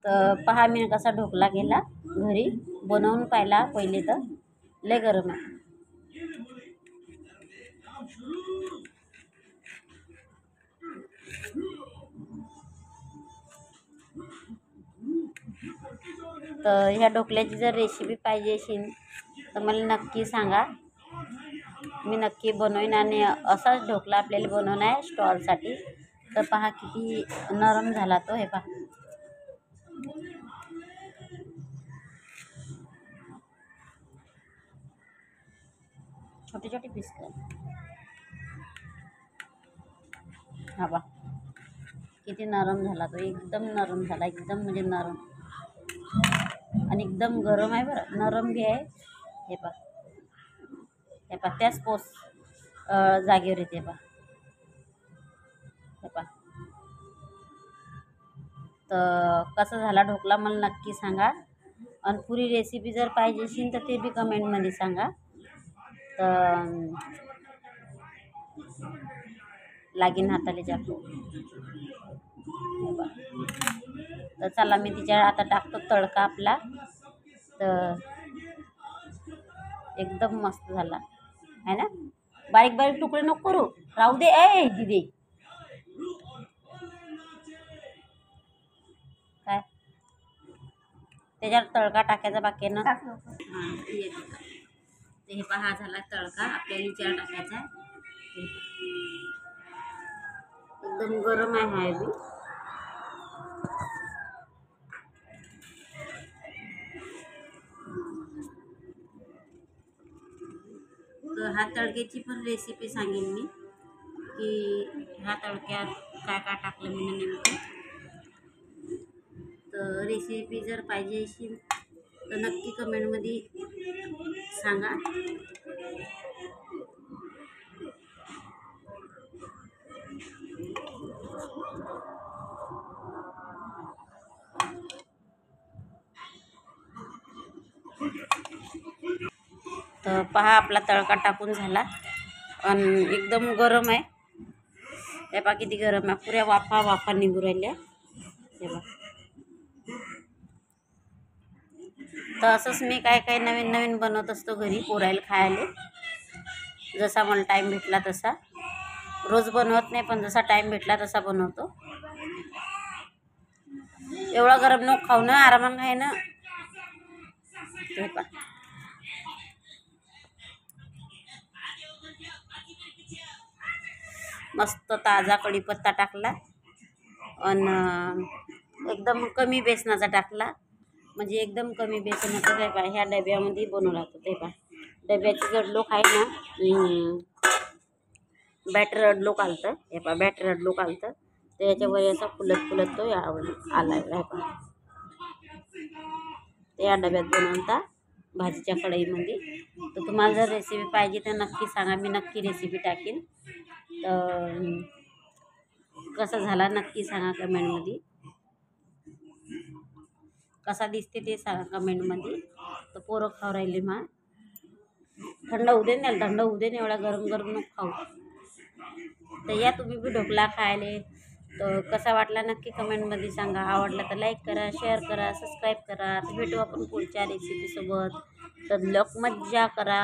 तर पहा मी कसा ढोकला केला घरी बनवून पाहिला पहिले तर लय गरम आहे. तर ह्या ढोकल्याची जर रेसिपी पाहिजे असेल तर मला नक्की सांगा, मी नक्की बनवेन. आणि असाच ढोकला आपल्याला बनवणं आहे स्टॉलसाठी. तर पहा किती नरम झाला तो, हे पहा. छोटे छोटे पीस कर, हा बा किती नरम झाला तो, एकदम नरम झाला, एकदम म्हणजे नरम. आणि एकदम गरम आहे बरं, नरम बी आहे. हे पहा, हे पहा त्याच जागेवर येते पहा, हे पहा. तर कसा झाला ढोकला मला नक्की सांगा. आणि पुरी रेसिपी जर पाहिजे असेल तर ते बी कमेंटमध्ये सांगा. तर लागीन हाताले जातो. तर चला मी तिच्या आता टाकतो तडका आपला. तर एकदम मस्त झाला आहे ना. बारीक बारीक तुकडे नको करू, राहू दे. ए दिदी काय त्याच्यावर तडका टाकायचा बाकी आहे ना. हां ते हे पहा झाला तडका, आपल्याला विचार टाकायचा आहे. एकदम गरम आहे हा बी. तर ह्या तडक्याची पण रेसिपी सांगेन मी, की ह्या तडक्यात काय काय टाकलं मी नेमकं. तर रेसिपी जर पाहिजे असेल तर नक्की कमेंटमध्ये सांगा. तर पहा आपला तडका टाकून झाला आणि एकदम गरम आहे. हे पहा किती गरम आहे, पुऱ्या वाफा वाफा निघू राहिल्या. हे पहा. तर असंच मी काय काय नवीन नवीन बनवत असतो घरी पोरायला खायला. जसा मला टाईम भेटला तसा, रोज बनवत नाही पण जसा टाईम भेटला तसा बनवतो. एवढा गरम नको खाऊ ना, आरामानं खाय ना. हे पहा मस्त ताजा कढीपत्ता टाकला आणि एकदम कमी बेसनाचा टाकला, म्हणजे एकदम कमी बेसनाचं. काय पहा ह्या डब्यामध्ये बनवू लागतो. ते पहा डब्याची गडलोक आहे ना, बॅटर अडलोक आलतं. हे पहा बॅटर अडलोक आलतं, तर याच्यावर असा फुलत फुलत तो आला आहे पहा. ते या डब्यात बनवता भाजीच्या कढईमध्ये. तर तुम्हाला जर रेसिपी पाहिजे तर नक्की सांगा, मी नक्की रेसिपी टाकेन. तर कसा झाला नक्की सांगा कमेंटमध्ये, कसा दिसते ते सांगा कमेंटमध्ये. तर पोरं खाऊ राहिले मा, थंड होऊ दे ना, थंड होऊ दे ना, एवढा गरम गरम नको खाऊ. तर या तुम्ही बी ढोकला खायले. तर कसा वाटला नक्की कमेंटमध्ये सांगा. आवडला तर लाईक करा, शेअर करा, सबस्क्राईब करा. तर भेटू आपण पुढच्या रेसिपीसोबत. तर लक मज्जा करा.